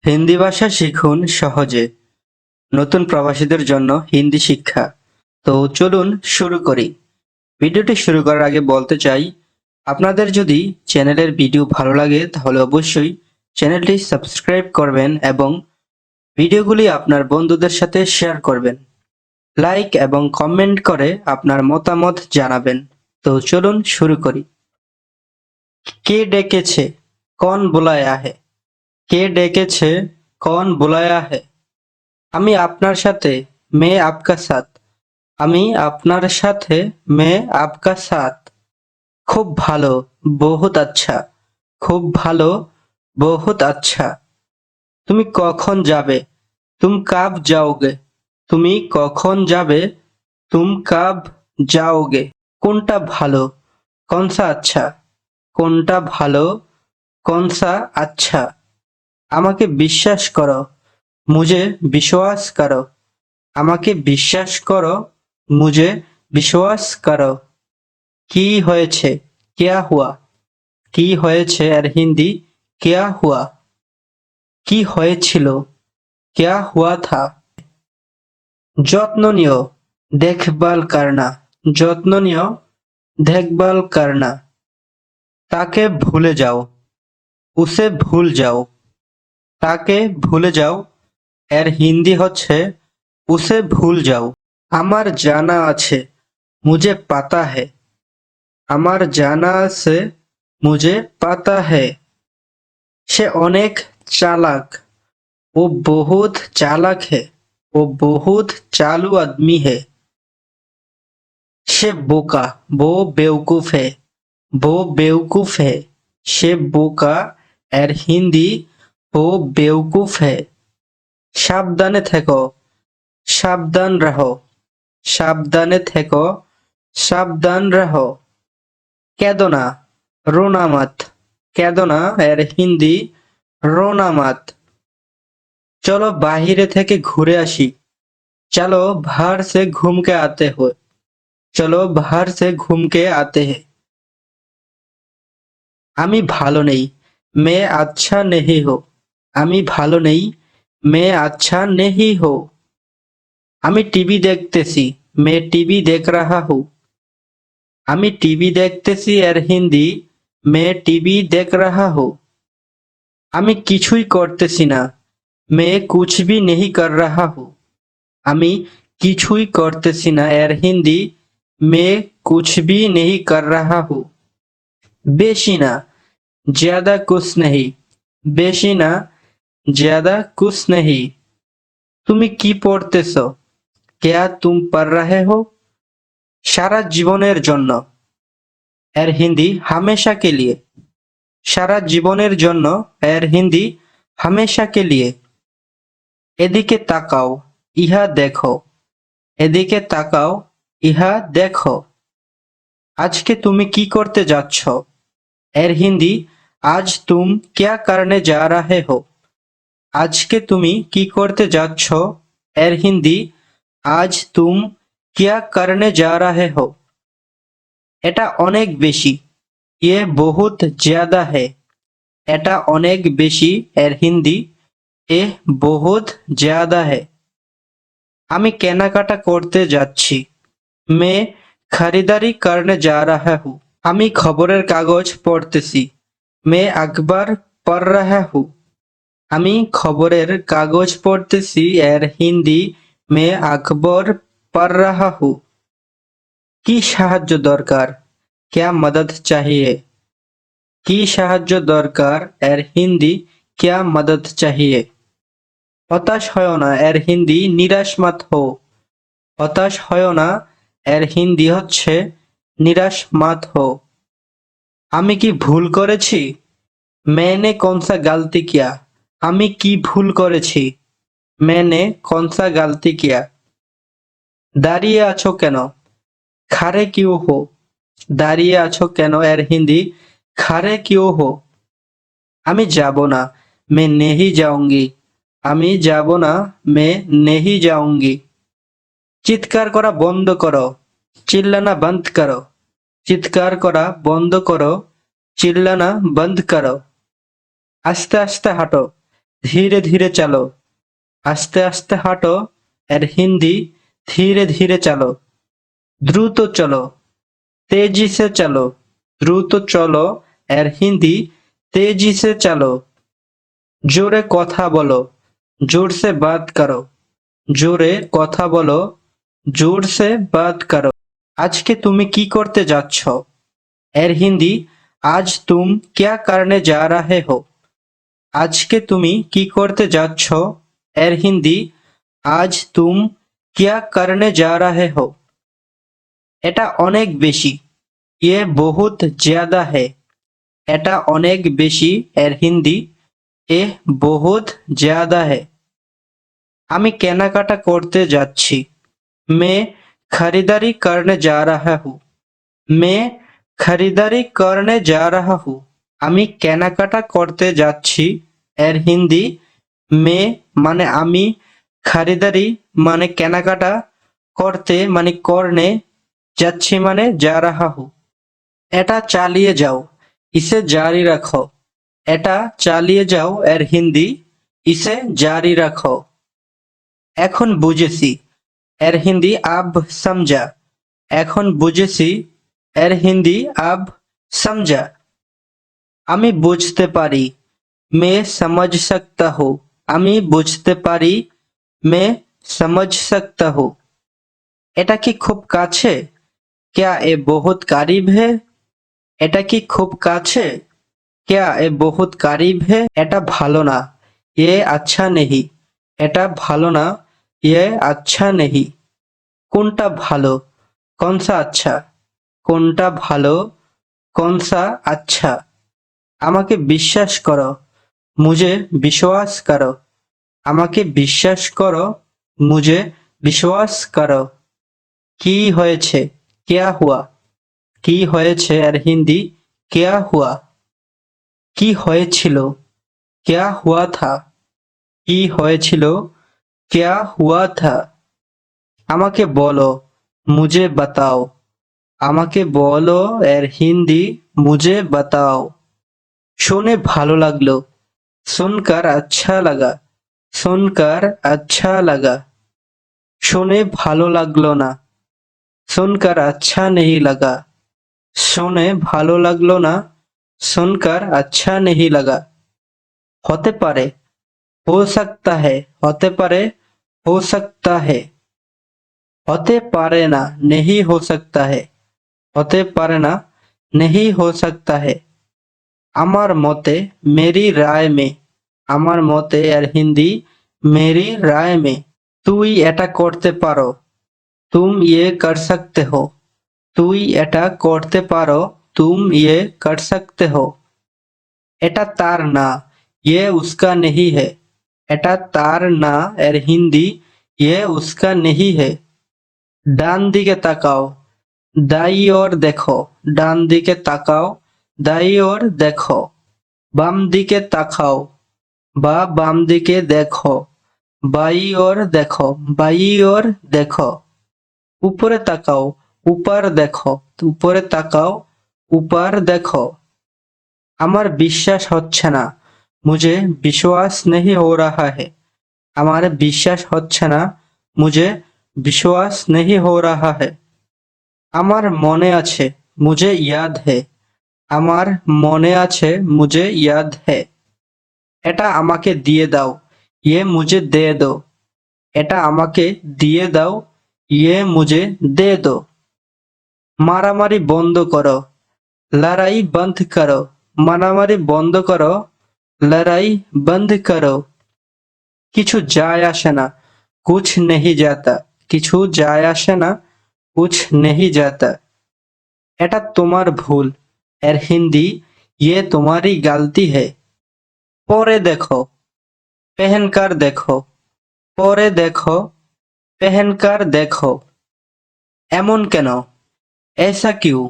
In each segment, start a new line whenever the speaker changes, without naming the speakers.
হিন্দি ভাষা শিখুন সহজে। নতুন প্রবাসীদের জন্য হিন্দি শিক্ষা। তো চলুন শুরু করি। ভিডিওটি শুরু করার আগে বলতে চাই, আপনাদের যদি চ্যানেলের ভিডিও ভালো লাগে তাহলে অবশ্যই চ্যানেলটি সাবস্ক্রাইব করবেন এবং ভিডিওগুলি আপনার বন্ধুদের সাথে শেয়ার করবেন। লাইক এবং কমেন্ট করে আপনার মতামত জানাবেন। তো চলুন শুরু করি। কে ডেকেছে? কন বুলায়া হে? কে ডেকেছে? কন বুলায়া হে? আমি আপনার সাথে, মে আপকা সাথ। আমি আপনার সাথে, মে আপকা সাথ। খুব ভালো, বহুত আচ্ছা। খুব ভালো, বহুত আচ্ছা। তুমি কখন যাবে? তুম কাব যাওগে? তুমি কখন যাবে? তুম কাব যাওগে? কোনটা ভালো? কনসা আচ্ছা? কোনটা ভালো? কনসা আচ্ছা? আমাকে বিশ্বাস করো, মুঝে বিশ্বাস করো। আমাকে বিশ্বাস করো, মুঝে বিশ্বাস করো। কি হয়েছে? क्या हुआ? কি হয়েছে এর হিন্দি क्या हुआ? কি হয়েছিল? क्या हुआ था? যত্ন নিও, দেখভাল করনা। যত্ন নিও, দেখভাল করনা। তাকে ভুলে যাও, উসে ভুল যাও। তাকে ভুলে যাও এর হিন্দি হচ্ছে উসে ভুল যাও। আমার জানা আছে, মুঝে পাতা है। আমার জানা আছে, মুঝে পাতা है। সে অনেক চালাক। ও বহুত চালাক है। ও বহুত চালু आदमी है। সে বোকা। वो बेवकूफ है। वो बेवकूफ है। সে বোকা এর হিন্দি ও বেউকুফ है। সাবধানে থেকো, সাবধান রহো। সাবধানে থেকো, সাবধান রহো। কেঁদো না, রোনা মত। কেঁদো না এর হিন্দি রোনা মত। চলো বাহিরে থেকে ঘুরে আসি। চলো बाहर से घूम के आते हो। চলো बाहर से घूम के आते हैं। আমি ভালো নেই, मैं अच्छा नहीं हूँ। আমি ভালো নেই, मैं अच्छा नहीं हूँ। আমি টিভি দেখতেছি, मैं टीवी देख रहा हूँ। আমি টিভি দেখতেছি এর হিন্দি मैं टीवी देख रहा हूँ। আমি কিছুই করতেছি না, मैं कुछ भी नहीं कर रहा हूँ। আমি কিছুই করতেছি না এর হিন্দি मैं कुछ भी नहीं कर रहा हूँ। বেশি না, ज्यादा कुछ नहीं। বেশি না, ज्यादा कुछ नहीं। তুমি কি পড়তেছো? क्या तुम पढ़ रहे हो? সারা জীবনের জন্য এর হিন্দি হামেশা কে লিয়ে। সারা জীবনের জন্য এর হিন্দি হামেশা কে লিয়ে। এদিকে তাকাও, ইহা দেখো। এদিকে তাকাও, ইহা দেখো। আজকে তুমি কি করতে যাচ্ছ? এর হিন্দি আজ তুম क्या करने जा रहे हो? আজকে তুমি কি করতে যাচ্ছ? এর হিন্দি আজ তুম क्या करने जा रहे हो? এটা অনেক বেশি, ये बहुत ज्यादा है। এটা অনেক বেশি এর হিন্দি এ বহুত ज्यादा है। আমি কেনাকাটা করতে যাচ্ছি, मैं खरीदारी करने जा रहा हूँ। আমি খবরের কাগজ পড়তেছি, मैं अखबार पढ़ रहा हूँ। আমি খবরের কাগজ পড়তেছি এর হিন্দি मैं अखबार पढ़ रहा हूँ। কি সাহায্য দরকার? क्या मदद चाहिए? কি সাহায্য দরকার এর হিন্দি क्या मदद चाहिए? হতাশ হয়ো না এর হিন্দি নিরাশ মত হো। হতাশ হয়ো না এর হিন্দি হচ্ছে নিরাশ মত হো। আমি কি ভুল করেছি? मैंने कौन सा गलती किया? আমি কি ভুল করেছি? मैंने कौन सा गलती किया? দাঁড়িয়ে আছো কেন? খাড়ে কিউ হো? দাঁড়িয়ে আছো কেন এর হিন্দি খাড়ে কিউ হো। আমি যাব না, मैं नहीं जाऊंगी। আমি যাব না, मैं नहीं जाऊंगी। চিৎকার করা বন্ধ করো, চিল্লানা বন্ধ করো। চিৎকার করা বন্ধ করো, চিল্লানা বন্ধ করো। আস্তে আস্তে হাঁটো, ধীরে ধীরে চলো। আস্তে আস্তে হাঁটো, এর হিন্দি ধীরে ধীরে চলো। দ্রুত চলো, तेजी से चलो। দ্রুত চলো, এর হিন্দি तेजी से चलो। জোরে কথা বলো, जोर से बात करो। জোরে কথা বলো, जोर से बात करो। আজকে তুমি কি করতে যাচ্ছ? এর হিন্দি आज तुम क्या करने जा रहे हो। আজকে তুমি কি করতে যাচ্ছ? এর হিন্দি आज तुम क्या करने जा रहे हो। এটা অনেক বেশি, ये बहुत ज्यादा है। এটা অনেক বেশি, এর হিন্দি এ বহুত ज्यादा है। আমি কেনাকাটা করতে যাচ্ছি, मैं खरीदारी करने जा रहा हूँ। मैं खरीदारी करने जा रहा हूँ। আমি কেনাকাটা করতে যাচ্ছি, এর হিন্দি মে মানে আমি, খারিদারি মানে কেনাকাটা, করতে মানে করনে, যাচ্ছি মানে যা রাহা হু। এটা চালিয়ে যাও, ইসে জারি রাখো। এটা চালিয়ে যাও, এর হিন্দি ইসে জারি রাখো। এখন বুঝেছি, এর হিন্দি আব সমঝা। এখন বুঝেছি, এর হিন্দি আব সমঝা। আমি বুঝতে পারি, মে সমঝ সকতা হু। আমি বুঝতে পারি, মে সমঝ সকতা হু। এটা কি খুব কাছে? क्या এ বহুত কারিব হে? এটা কি খুব কাছে? क्या এ বহুত কারিব হে? এটা ভালো না, ये अच्छा नहीं। এটা ভালো না, ये अच्छा नहीं। কোনটা ভালো? कौन सा अच्छा। কোনটা ভালো? कौन सा अच्छा। আমাকে বিশ্বাস করো, मुझे विश्वास करो। আমাকে বিশ্বাস করো, मुझे विश्वास करो। কি হয়েছে? क्या हुआ। কি হয়েছে, আর হিন্দি क्या हुआ। কি হয়েছিল? क्या हुआ था। কি হয়েছিল? क्या हुआ था। আমাকে বলো, मुझे बताओ। আমাকে বলো, এর হিন্দি मुझे बताओ। শুনে ভালো লাগলো, सुनकर अच्छा लगा। सुनकर अच्छा लगा। শুনে ভালো লাগলো না, सुनकर अच्छा नहीं लगा। শুনে ভালো লাগলো না, सुनकर अच्छा नहीं लगा। হতে পারে, हो सकता है। হতে পারে, हो सकता है। হতে পারে না, नहीं हो सकता है। হতে পারে না, नहीं हो सकता है। আমার মতে, मेरी राय में। আমার মতে, এর হিন্দি मेरी राय में। তুই এটা করতে পারো, तुम ये कर सकते हो। তুই এটা করতে পারো, तुम ये कर सकते हो। এটা তার না, ये उसका नहीं है। এটা তার না, এর হিন্দি ये उसका नहीं है। ডান দিকে তাকাও, দাই ওর দেখো। ডান দিকে তাকাও, দাই ওর দেখো। বাম দিকে তাকাও, বা বাম দিকে দেখো। বাই ওর দেখো, বাই ওর দেখো। উপরে তাকাও, উপর দেখো। উপরে তাকাও, উপর দেখো। আমার বিশ্বাস হচ্ছে না, मुझे विश्वास नहीं हो रहा है। আমার বিশ্বাস হচ্ছে না, मुझे विश्वास नहीं हो रहा है। আমার মনে আছে, मुझे याद है। আমার মনে আছে, मुझे याद है। এটা আমাকে দিয়ে দাও, ये मुझे दे दो। এটা আমাকে দিয়ে দাও, ये मुझे दे दो। মারামারি বন্ধ করো, লড়াই বন্ধ করো। মারামারি বন্ধ করো, লড়াই বন্ধ করো। কিছু যায় আসে না, कुछ नहीं जाता। কিছু যায় আসে না, कुछ नहीं जाता। এটা তোমার ভুল, এর হিন্দি ये तुम्हारी गलती है। পরে দেখো, पहनकर देखो। পরে দেখো, पहनकर देखो। এমন কেন? ऐसा क्यों।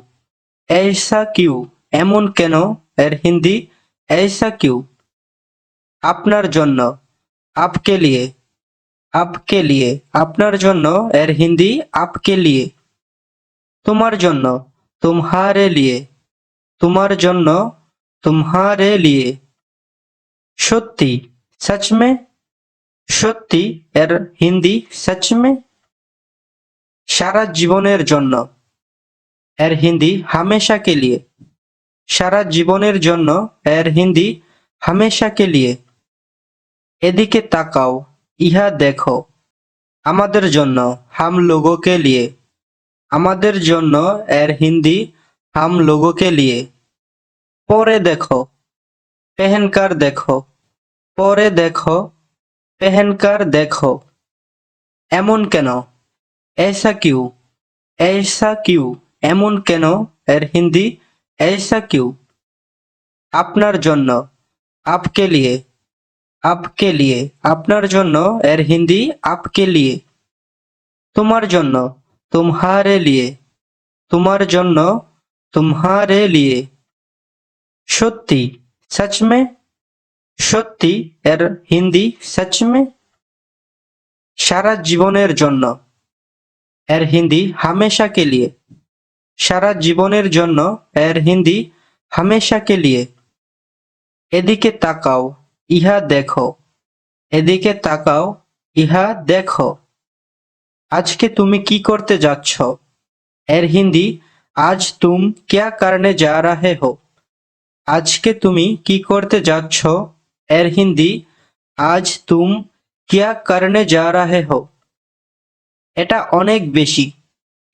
ऐसा क्यों। এমন কেন, এর হিন্দি ऐसा क्यों। আপনার জন্য, आपके लिए। आपके लिए। আপনার জন্য, এর হিন্দি आपके लिए। তোমার জন্য, तुम्हारे लिए। তোমার জন্য, तुम्हारे लिए। সত্যি, सच में সত্যি এর হিন্দি সচ মে সারা জীবনের জন্য এর হিন্দি হামেশা কে লিয়ে সারা জীবনের জন্য এর হিন্দি হামেশা কে লিয়ে এদিকে তাকাও ইহা দেখো আমাদের জন্য হাম লোগো কে লিয়ে আমাদের জন্য এর হিন্দি হাম লোগো কে লিয়ে পরে দেখো পেহেনকার দেখো পরে দেখো পেহেনকার দেখো এমন কেন ऐसा क्यों ऐसा क्यों এমন কেন এর হিন্দি ऐसा क्यों আপনার জন্য आपके लिए आपके लिए আপনার জন্য এর হিন্দি आपके लिए তোমার জন্য तुम्हारे लिए তোমার জন্য तुम्हारे लिए সত্যি सच में সত্যি এর হিন্দি सच में সারা জীবনের জন্য এর হিন্দি হামেশা কে লিয়ে সারা জীবনের জন্য এর হিন্দি হামেশা কে লিয়ে এদিকে তাকাও ইহা দেখো এদিকে তাকাও ইহা দেখো আজকে তুমি কি করতে যাচ্ছ এর হিন্দি আজ তুম क्या करने जा रहे हो আজকে তুমি কি করতে যাচ্ছ এর হিন্দি আজ তুম क्या करने जा रहे हो এটা অনেক বেশি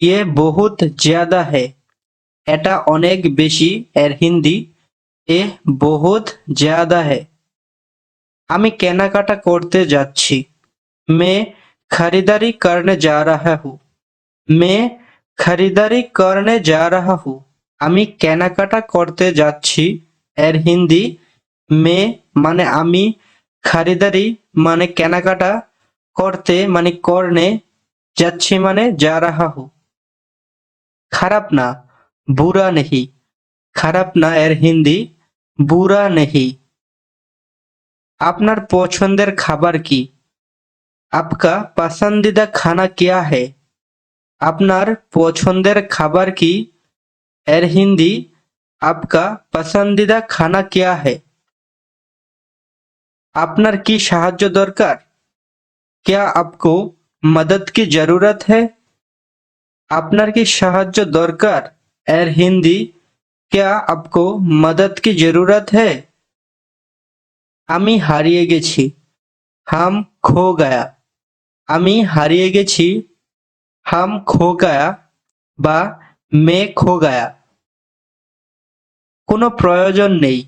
ये बहुत ज्यादा है এটা অনেক বেশি এর হিন্দি এ বহুত ज्यादा है আমি কেনাকাটা করতে যাচ্ছি मैं खरीदारी करने जा रहा हूँ मैं खरीदारी करने जा रहा हूँ আমি কেনাকাটা করতে যাচ্ছি এর হিন্দি মে মানে আমি খরিদারি মানে কেনাকাটা করতে মানে করনে যাচ্ছি মানে যা রাহা হু খারাপ না বুরা নেহি খারাপ না এর হিন্দি বুরা নেহি আপনার পছন্দের খাবার কি আপকা পসন্দিদা খানা क्या है আপনার পছন্দের খাবার কি এর হিন্দি आपका पसंदीदा खाना क्या है আপনার কি সাহায্য দরকার क्या आपको मदद की जरूरत है আপনার কি সাহায্য দরকার এর হিন্দি क्या आपको मदद की जरूरत है আমি হারিয়ে গেছি हम खो गया আমি হারিয়ে গেছি हम खो गया বা मैं खो गया কোনো প্রয়োজন নেই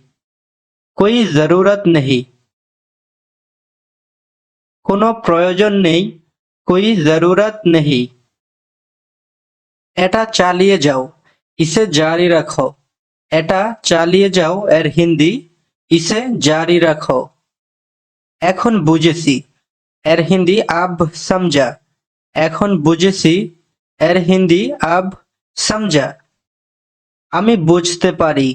कोई जरूरत नहीं কোনো প্রয়োজন নেই कोई जरूरत नहीं এটা চালিয়ে যাও इसे जारी रखो এটা চালিয়ে যাও এর হিন্দি इसे जारी रखो এখন বুঝেছি এর হিন্দি अब समझा এখন বুঝেছি এর হিন্দি अब समझा আমি বুঝতে পারি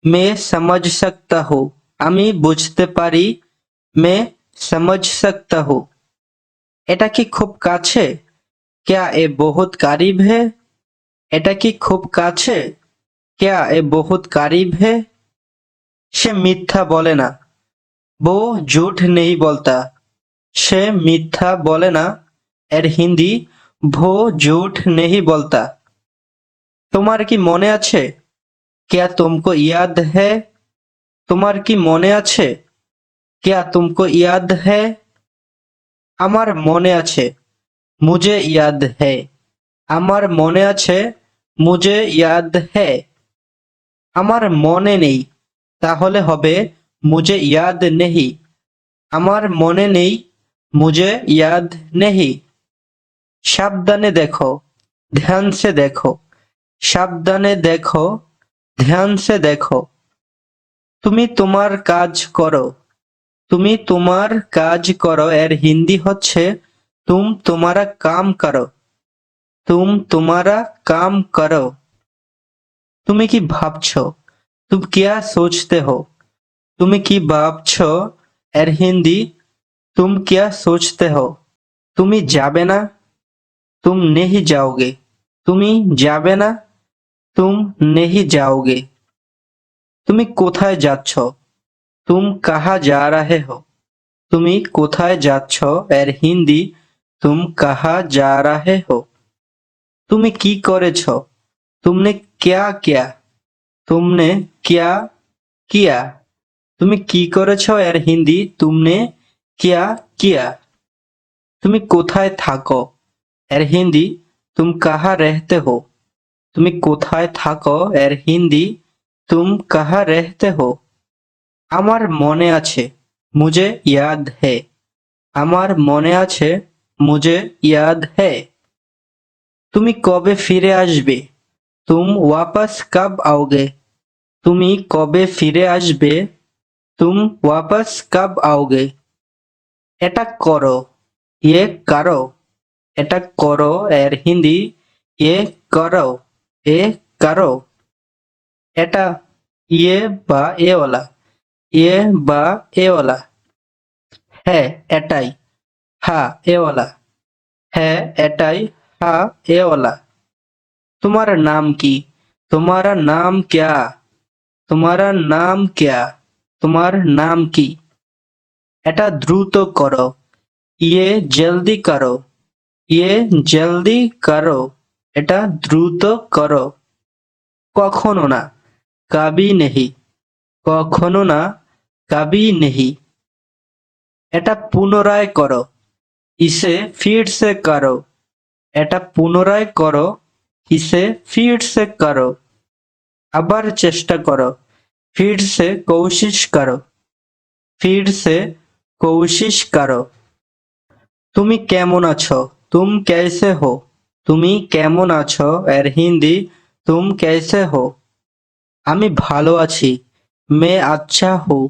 मैं समझ सकता हूँ আমি বুঝতে পারি मैं समझ सकता हूँ এটা কি খুব কাছে क्या ये बहुत करीब है এটা কি খুব কাছে क्या ये बहुत करीब है সে মিথ্যা বলে না वो झूठ नहीं बोलता সে মিথ্যা বলে না এর হিন্দি वो झूठ नहीं बोलता তোমার কি মনে আছে क्या तुमको याद है তোমার কি মনে আছে क्या तुमको याद है আমার মনে আছে मुझे याद है আমার মনে আছে मुझे याद है আমার মনে নেই তাহলে হবে मुझे याद नहीं আমার মনে নেই मुझे याद नहीं সাবধানে দেখো ध्यान से देखो সাবধানে দেখো ध्यान से देखो তুমি তোমার কাজ করো তুমি তোমার কাজ করো এর হিন্দি হচ্ছে तुम तुम्हारा काम करो तुम तुम्हारा काम करो তুমি কি ভাবছো तुम क्या सोचते हो তুমি কি ভাবছো এর হিন্দি तुम क्या सोचते हो তুমি যাবে না तुम नहीं जाओगे তুমি যাবে না तुम नहीं जाओगे তুমি কোথায় যাচ্ছ तुम कहाँ जा रहे हो তুমি কোথায় যাচ্ছ এর হিন্দি তুম কাহা যা রাহে হো। তুমি কি করেছ? তুমনে ক্যা কিয়া। তুমনে ক্যা কিয়া। তুমি কি করেছ এর হিন্দি তুমনে ক্যা কিয়া। তুমি কোথায় থাকো এর হিন্দি তুম কাহা রেহতে হো। তুমি কোথায় থাকো এর হিন্দি তুম কাহা রেহতে হো। আমার মনে আছে মুঝে ইয়াদ হে। আমার মনে আছে মুঝে ইয়াদ হে। তুমি কবে ফিরে আসবে? তুম ওয়াপস কব आओगे। তুমি কবে ফিরে আসবে? তুম ওয়াপস কব आओगे। এটা করো, ইয়ে করো। এটা করো এর হিন্দি ইয়ে করো, এ করো। এটা ইয়ে বা এওয়ালা, ইয়ে বা এওয়ালা। হ্যাঁ এটাই, হ্যাঁ এওয়ালা। হ্যাঁ এটাই, হ্যাঁ এওয়ালা। তোমার নাম কি? তোমারা নাম क्या? তোমারা নাম क्या? তোমার নাম কি? এটা দ্রুত করো, ইয়ে জলদি করো, ইয়ে জলদি করো। এটা দ্রুত করো। কখনো না, কবি নেহি। কখনো না, কবি নেহি। এটা পুনরায় করো, ইসে ফির সে করো। এটা পুনরায় করো, ইসে ফির সে করো। আবার চেষ্টা করো, ফির সে কোশিশ করো। ফির সে কোশিশ করো। তুমি কেমন আছো? তুম कैसे हो। তুমি কেমন আছো এর হিন্দি তুম कैसे हो। আমি ভালো আছি, मैं अच्छा हूँ।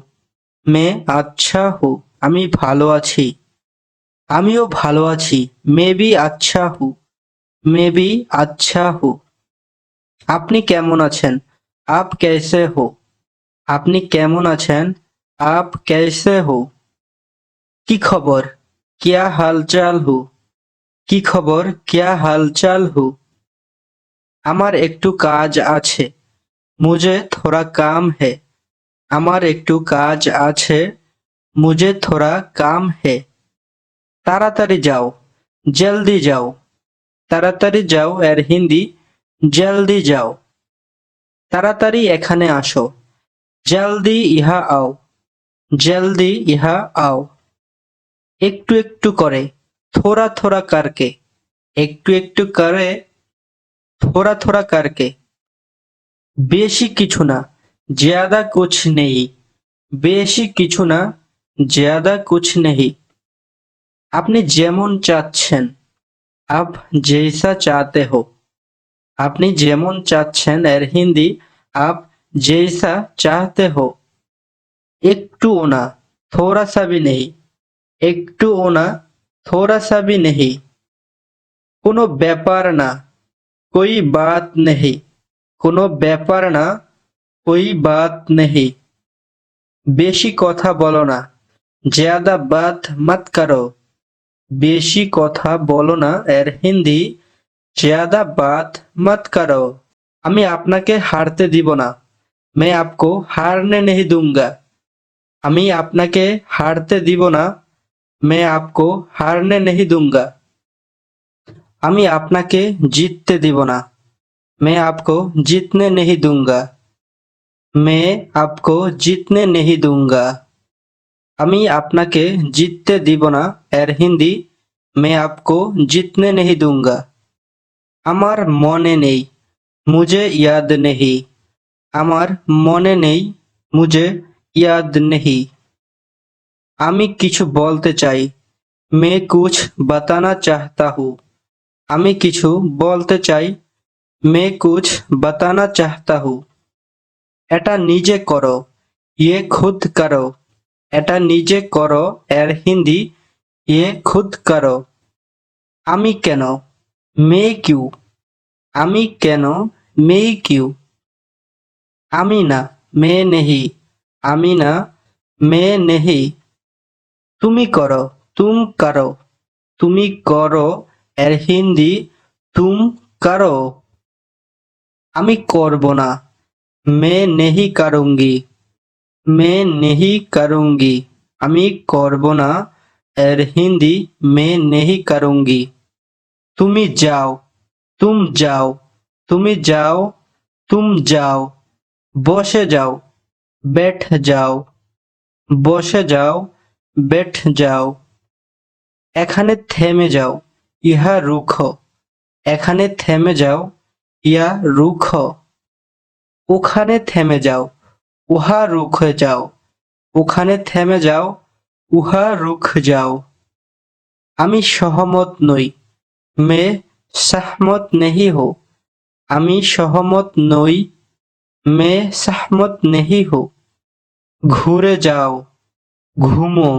मैं अच्छा हूँ। আমি ভালো আছি। আমিও ভালো আছি, मैं भी अच्छा हूँ। मैं भी अच्छा हूँ। আপনি কেমন আছেন? आप कैसे हो। আপনি কেমন আছেন? आप कैसे हो। কি খবর? क्या हालचाल हो। কি খবর? क्या हालचाल हो। আমার একটু কাজ আছে, मुझे थोड़ा काम है। আমার একটু কাজ আছে, मुझे थोड़ा काम है। তাড়াতাড়ি যাও, জলদি যাও। তাড়াতাড়ি যাও এর হিন্দি জলদি যাও। তাড়াতাড়ি এখানে আসো, জলদি ইহা আও। জলদি ইহা আও। একটু একটু করে, थोड़ा थोड़ा करके। একটু একটু করে, थोड़ा थोड़ा करके। বেশি কিছু না, ज्यादा कुछ नहीं। বেশি কিছু না, ज्यादा कुछ नहीं। আপনি যেমন চাচ্ছেন, आप जैसा चाहते हो। আপনি যেমন চাচ্ছেন এর হিন্দি आप जैसा चाहते हो। একটুও না, थोड़ा सा भी नहीं। একটুও না, थोड़ा सा भी नहीं। কোনো ব্যাপার না, कोई बात नहीं। কোনো ব্যাপার না, कोई बात नहीं। বেশি কথা বলো না, ज्यादा बात मत करो। বেশি কথা বলো না এর হিন্দি ज्यादा बात मत करो। আমি আপনাকে হারতে দিব না, मैं आपको हारने नहीं दूंगा। আমি আপনাকে হারতে দিব না, मैं आपको हारने नहीं दूंगा। আমি আপনাকে জিততে দিব না, मैं आपको जीतने नहीं दूंगा। मैं आपको जीतने नहीं दूंगा। আমি আপনাকে জিততে দিব না এর হিন্দি मैं आपको जीतने नहीं दूंगा। আমার মনে নেই, मुझे याद नहीं। আমার মনে নেই, मुझे याद नहीं। আমি কিছু বলতে চাই, मैं कुछ बताना चाहता हूँ। আমি কিছু বলতে চাই, मैं कुछ बताना चाहता हूँ। এটা নিজে করো, ये खुद करो। এটা নিজে করো এর হিন্দি ये खुद करो। আমি কেন? मैं क्यों। আমি কেন? मैं क्यों। আমি না, मैं नहीं। আমি না, मैं नहीं। তুমি করো, तुम करो। তুমি করো এর হিন্দি तुम करो। আমি করব না, मैं नहीं करूँगी। मैं नहीं करूँगी। আমি করব না এর হিন্দি मैं नहीं करूंगी। তুমি যাও, তুম যাও, তুমি যাও, তুম যাও। বসে যাও, बैठ যাও, বসে যাও, बैठ যাও। এখানে থেমে যাও, ইহা রুখো। এখানে থেমে যাও, ইয়া রুখো। ওখানে থেমে যাও, উহা রুখে যাও। ওখানে থেমে যাও, উহা রুখ যাও। আমি সহমত নই, मैं सहमत नहीं हूँ। আমি সহমত নই, मैं सहमत नहीं हूँ। ঘুরে যাও, ঘুমো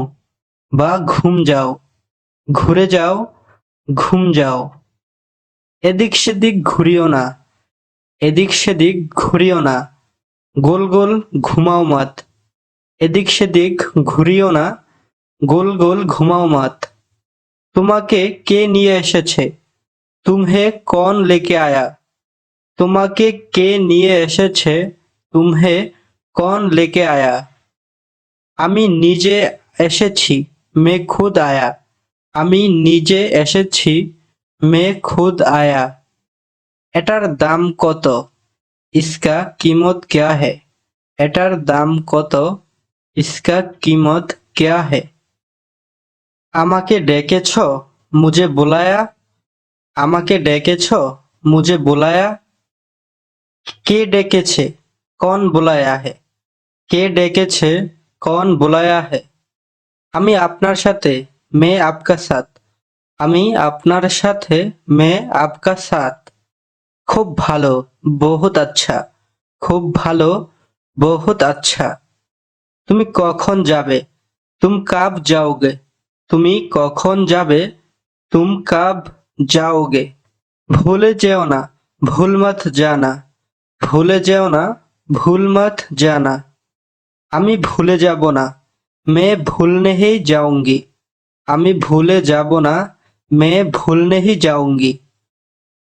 বা ঘুম যাও। ঘুরে যাও, ঘুম যাও। এদিক সেদিক ঘুরিও না, এদিক সেদিক ঘুরিও না। গোল গোল ঘুমাও মত। এদিক সেদিক ঘুরিও না, গোল গোল ঘুমাও মত। তোমাকে কে নিয়ে এসেছে? तुम्हें कौन लेके आया? তোমাকে কে নিয়ে এসেছে? तुम्हें कौन लेके आया? আমি নিজে এসেছি, मैं खुद आया। আমি নিজে এসেছি, मैं खुद आया। এটার দাম কত? इसका कीमत क्या है? এটার দাম কত? इसका कीमत क्या है? আমাকে ডেকেছ? मुझे बुलाया? আমাকে ডেকেছ? मुझे बुलाया? কে ডেকেছে? कौन बुलाया है? কে ডেকেছে? कौन बुलाया है? আমি আপনার সাথে, मैं आपका साथ। আমি আপনার সাথে, मैं आपका साथ। খুব ভালো, बहुत अच्छा। খুব ভালো, बहुत अच्छा। তুমি কখন যাবে? तुम कब जाओगे? তুমি কখন যাবে? तुम कब जाओगे? ভুলে যেও না, ভুল মত জানা। ভুলে যেও না, ভুল মত জানা। আমি ভুলে যাব না, मैं भूलने ही जाऊंगी। আমি ভুলে যাব না, मैं भूलने ही जाऊंगी।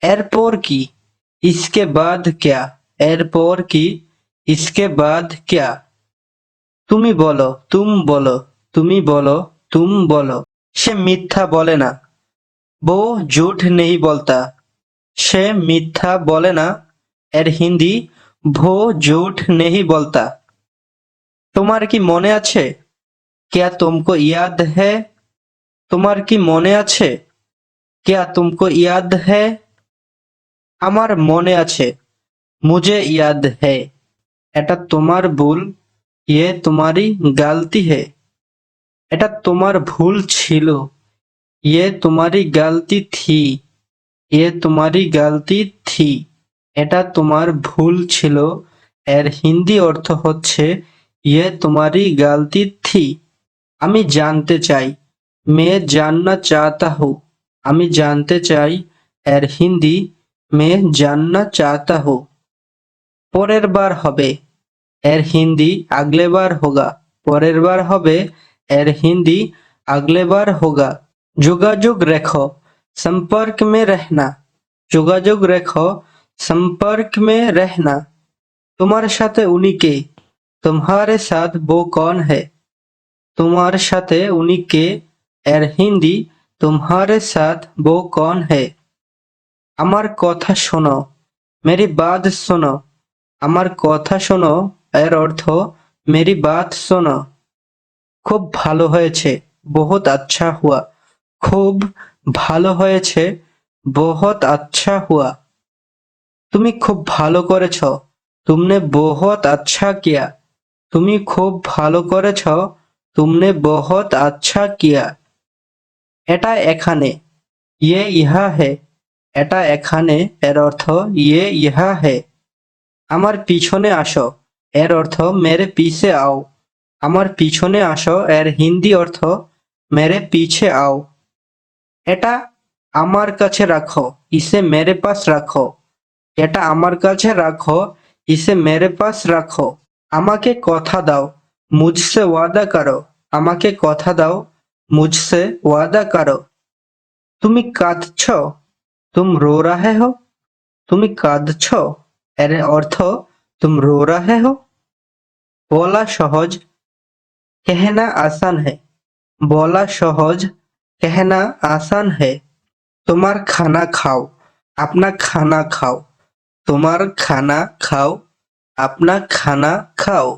এরপর কি? इसके बाद क्या? এরপর কি? इसके बाद क्या? তুমি বলো, তুম বলো, তুমি বলো, তুম বলো। সে মিথ্যা বলে না, वो झूठ नहीं बोलता। সে মিথ্যা বলে না, এর হিন্দি वो झूठ नहीं बोलता। তোমার কি মনে আছে? क्या तुमको याद है? তোমার কি মনে আছে? क्या तुमको याद है? আমার মনে আছে, मुझे याद है। এটা তোমার ভুল, ये तुम्हारी गलती है। এটা তোমার ভুল ছিল, ये तुम्हारी गलती थी। ये तुम्हारी गलती थी। এটা তোমার ভুল ছিল, এর হিন্দি অর্থ হচ্ছে ये तुम्हारी गलती थी। আমি জানতে চাই, मैं जानना चाहता हूँ। আমি জানতে চাই, এর হিন্দি मैं जानना चाहता हूँ। পরের বার হবে, এর হিন্দি अगले बार होगा। পরের বার হবে, এর হিন্দি अगले बार होगा। যোগাযোগ রেখো, संपर्क में रहना। যোগাযোগ রেখো, संपर्क में रहना। তোমার সাথে উনি কে? तुम्हारे साथ वो कौन है? তোমার সাথে উনি কে? এর হিন্দি तुम्हारे साथ वो कौन है? আমার কথা শোনো, मेरी बात सुनो। আমার কথা শোনো, এর অর্থ मेरी बात सुनो। খুব ভালো হয়েছে, बहुत अच्छा हुआ। খুব ভালো হয়েছে, बहुत अच्छा हुआ। তুমি খুব ভালো করেছ, तुमने बहुत अच्छा किया। তুমি খুব ভালো করেছ, तुमने बहुत अच्छा किया। এটা এখানে, ये यहाँ है। এটা এখানে, এর অর্থ ये यहाँ है। আমার পিছনে আসো, এর অর্থ मेरे पीछे आओ। আমার পিছনে আসো, এর হিন্দি অর্থ मेरे पीछे आओ। এটা আমার কাছে রাখো, इसे मेरे पास রাখো। এটা আমার কাছে রাখো, इसे मेरे पास রাখো। আমাকে কথা দাও, मुझसे वादा करो। আমাকে কথা দাও, मुझसे वादा करो। তুমি কাঁদছ, तुम रो रहे हो। তুমি কাঁদছ, এর অর্থ तुम रो रहे हो। বলা সহজ, कहना आसान है বলা সহজ कहना आसान है তোমার খানা খাও अपना खाना खाओ তোমার খানা খাও अपना खाना खाओ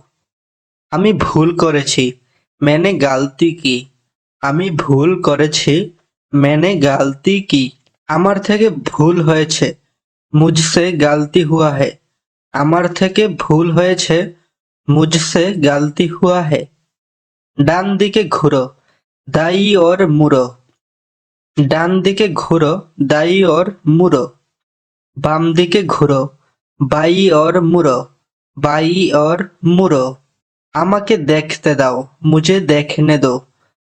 আমি ভুল করেছি मैंने गलती की আমি ভুল করেছি मैंने गलती की আমার থেকে ভুল হয়েছে मुझसे गलती हुआ है আমার থেকে ভুল হয়েছে मुझसे गलती हुआ है ডান দিকে ঘুরো দাई और মুড়ো ডান দিকে ঘুরো দাई और মুড়ো বাম দিকে ঘুরো বাই और মুড়ো বাই और মুড়ো আমাকে দেখতে দাও मुझे देखने दो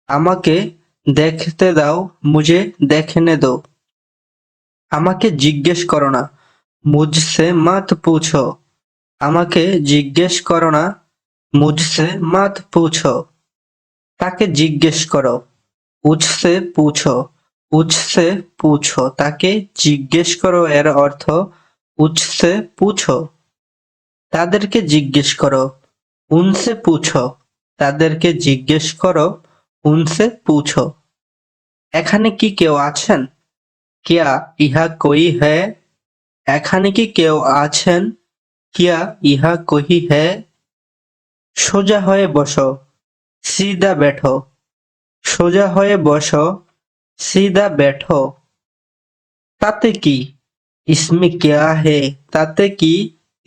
আমাকে দেখতে দাও मुझे देखने दो আমাকে জিজ্ঞেস করো না मुझसे मत पूछो আমাকে জিজ্ঞেস করো না मुझसे मत पूछो তাকে জিজ্ঞেস করো उससे पूछो उससे पूछो তাকে জিজ্ঞেস করো এর অর্থ उससे पूछो তাদেরকে জিজ্ঞেস করো उनसे पूछो তাদেরকে জিজ্ঞেস করো उनसे पूछो এখানে কি কেউ আছেন क्या ইহা कोई है এখানে কি কেউ আছেন क्या ইহা कोई है সোজা হয়ে বসো सीधा बैठो সোজা হয়ে বসো सीधा बैठो তাতে কি इसमें क्या है তাতে কি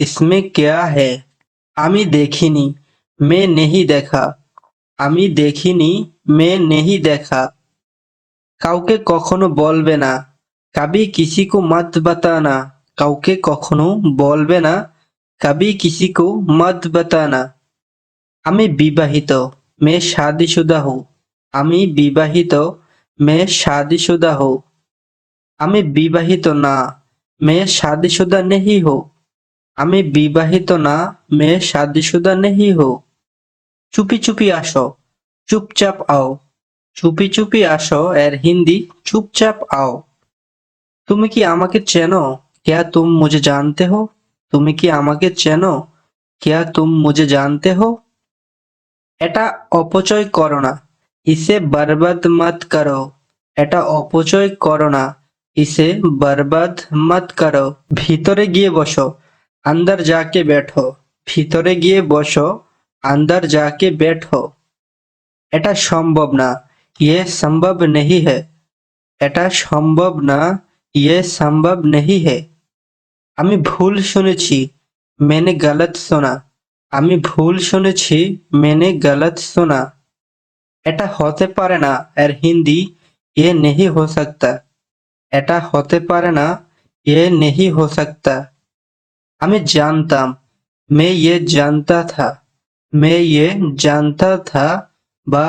इसमें क्या है আমি দেখিনি मैं नहीं देखा আমি দেখিনি मैं नहीं देखा কাউকে কখনো বলবে না कभी किसी को मत बताना কাউকে কখনো বলবে না कभी किसी को मत बताना আমি বিবাহিত मैं शादीशुदा हूँ আমি বিবাহিত मैं शादीशुदा हूँ আমি বিবাহিত না मैं शादीशुदा नहीं हूँ আমি বিবাহিত না मैं शादीशुदा नहीं हूँ চুপি চুপি আসো চুপচাপ আও চুপি চুপি আসো এর হিন্দি চুপচাপ আও তুমি কি আমাকে চেনো क्या तुम मुझे जानते हो তুমি কি আমাকে চেনো क्या तुम मुझे जानते हो এটা অপচয় করো না इसे बर्बाद मत करो এটা অপচয় করো না इसे बर्बाद मत करो ভিতরে গিয়ে বসো अंदर जाके बैठो ভিতরে গিয়ে বসো अंदर जाके बैठो এটা সম্ভব না ये संभव नहीं है এটা সম্ভব না ये संभव नहीं है আমি ভুল শুনেছি मैंने गलत सुना আমি ভুল শুনেছি मैंने गलत सुना এটা হতে পারে না এর হিন্দি ये नहीं हो सकता এটা হতে পারে না ये नहीं हो सकता আমি জানতাম मैं ये जानता था मैं ये जानता था বা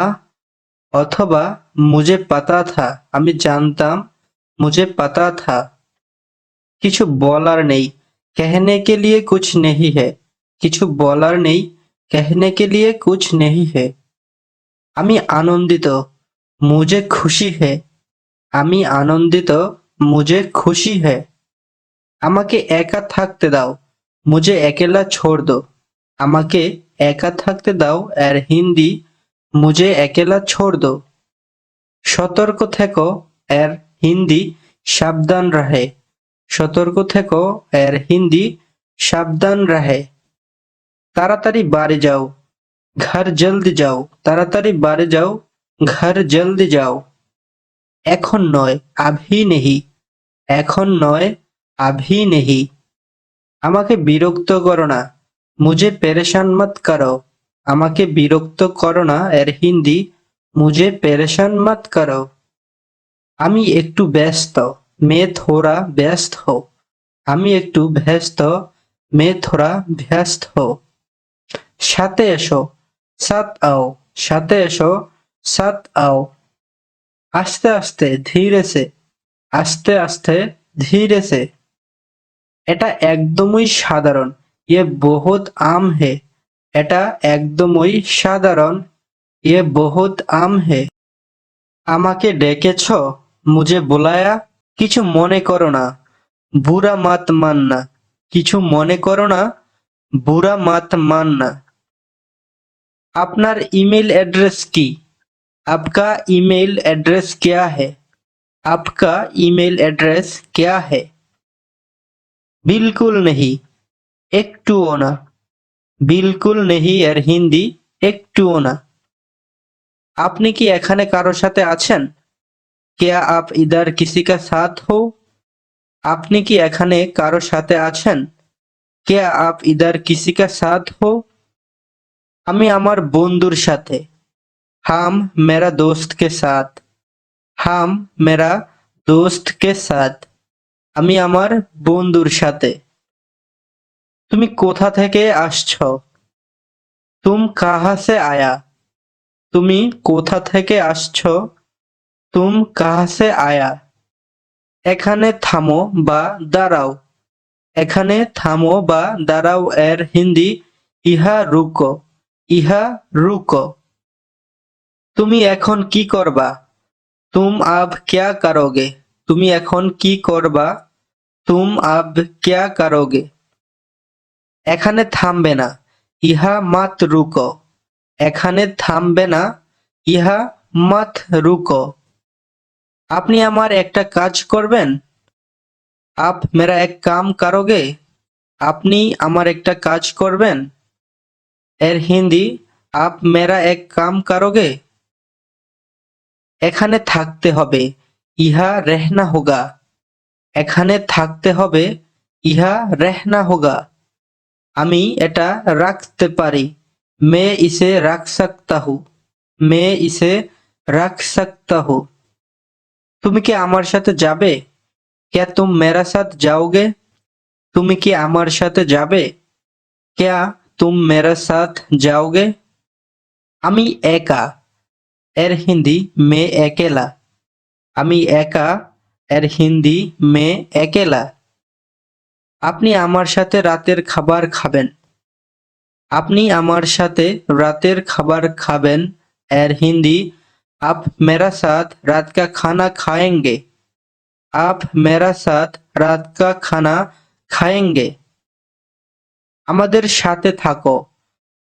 অথবা मुझे पता था আমি জানতাম मुझे पता था কিছু বলার নেই कहने के लिए कुछ नहीं है কিছু বলার নেই कहने के लिए कुछ नहीं है আমি আনন্দিত मुझे खुशी है আমি আনন্দিত मुझे खुशी है আমাকে একা থাকতে দাও मुझे अकेला छोड़ दो আমাকে একা থাকতে দাও এর হিন্দি मुझे अकेला छोड़ दो সতর্ক থেকো এর হিন্দি সাবধান রহে সতর্ক থেকো এর হিন্দি সাবধান রহে তাড়াতাড়ি বাড়ি যাও ঘর জলদি যাও তাড়াতাড়ি বাড়ি যাও ঘর জলদি যাও এখন নয় আভি নেহি এখন নয় আভি নেহি আমাকে বিরক্ত করো না মুঝে পেরেশান মত করো আমাকে বিরক্ত করো না এর হিন্দি মুঝে পেরেশান মত করো আমি একটু ব্যস্ত মে থোড়া ব্যস্ত হো আমি একটু ব্যস্ত মে থোড়া ব্যস্ত হো সাথে এসো সাথ আও সাথে এসো সাথ আও আস্তে আস্তে ধীরে সে আস্তে আস্তে ধীরে সে এটা একদমই সাধারণ ये बहुत आम है এটা একদমই সাধারণ ये बहुत आम है আমাকে ডেকেছ মুঝে বুলায়া কিছু মনে করো না বুড়া মাত মাননা কিছু মনে করো না বুড়া মাত মাননা আপনার ইমেল एड्रेस की आपका ईमेल एड्रेस क्या है आपका ईमेल एड्रेस क्या है बिल्कुल नहीं একটুও না बिल्कुल नहीं এর হিন্দি একটুও না আপনি কি এখানে কারো সাথে আছেন क्या आप इधर किसी का साथ हो আপনি কি এখানে কারো সাথে আছেন क्या आप इधर किसी का साथ हो আমি আমার বন্ধুর সাথে हम मेरा दोस्त के साथ हम मेरा दोस्त के साथ আমি আমার বন্ধুর সাথে তুমি কোথা থেকে আসছো तुम कहाँ से आया তুমি কোথা থেকে আসছো तुम कहाँ से आया এখানে থামো বা দাঁড়াও এখানে থামো বা দাঁড়াও এর হিন্দি ইহা রুকো ইহা রুকো তুমি এখন কি করবা तुम अब क्या करोगे তুমি এখন কি করবা तुम अब क्या करोगे এখানে থামবে না ইহা মাত রুকো এখানে থামবে না ইহা মাত রুকো আপনি আমার একটা কাজ করবেন आप मेरा एक काम करोगे আপনি আমার একটা কাজ করবেন এর হিন্দি आप मेरा एक काम करोगे এখানে থাকতে হবে ইহা रहना होगा এখানে থাকতে হবে ইহা रहना होगा আমি এটা রাখতে পারি मैं इसे रख सकता हूँ मैं इसे रख सकता हूँ তুমি কি আমার সাথে যাবে क्या तुम मेरा साथ जाओगे তুমি কি আমার সাথে যাবে क्या तुम मेरा साथ जाओगे আমি একা এর হিন্দি मैं अकेला আমি একা এর হিন্দি मैं अकेला আপনি আমার সাথে রাতের খাবার খাবেন আপনি আমার সাথে রাতের খাবার খাবেন এর হিন্দি आप मेरा साथ रात का खाना खाएंगे आप मेरा साथ रात का खाना खाएंगे আমাদের সাথে থাকো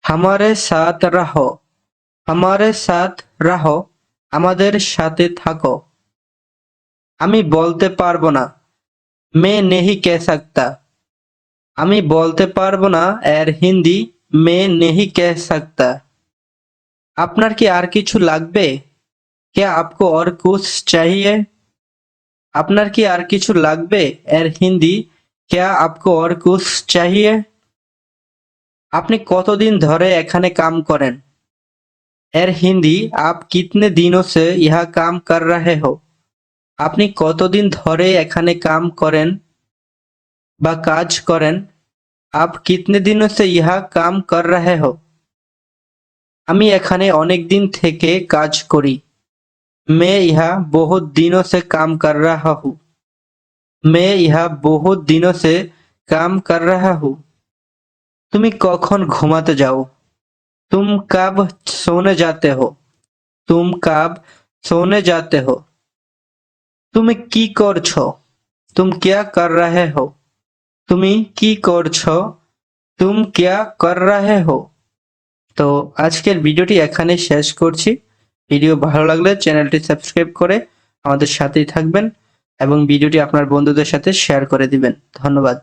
हमारे साथ रहो हमारे साथ रहो আমাদের সাথে থাকো আমি বলতে পারবো না मैं नहीं कह सकता আমি বলতে পারবো না এর হিন্দি मैं नहीं कह सकता আপনার কি আর কিছু লাগবে क्या आपको और कुछ चाहिए আপনার কি আর কিছু লাগবে এর হিন্দি क्या आपको और कुछ चाहिए আপনি কতদিন ধরে এখানে কাম করেন এর হিন্দি आप कितने दिनों से यहाँ काम कर रहे हो আপনি কতদিন ধরে এখানে কাম করেন বা কাজ করেন आप कितने दिनों से यहाँ काम कर रहे हो আমি এখানে অনেক দিন থেকে কাজ করি मैं यहाँ बहुत दिनों से काम कर रहा हूँ मैं यहाँ बहुत दिनों से काम कर रहा हूँ তুমি কখন ঘুমাতে যাও तुम कब सोने जाते हो तुम कब सोने जाते हो তুমি কি করছো तुम क्या कर रहे हो তুমি কি করছো तुम क्या कर रहे हो তো আজকের ভিডিওটি এখানে শেষ করছি ভিডিও ভালো লাগলে চ্যানেলটি সাবস্ক্রাইব করে আমাদের সাথেই থাকবেন এবং ভিডিওটি আপনার বন্ধুদের সাথে শেয়ার করে দিবেন ধন্যবাদ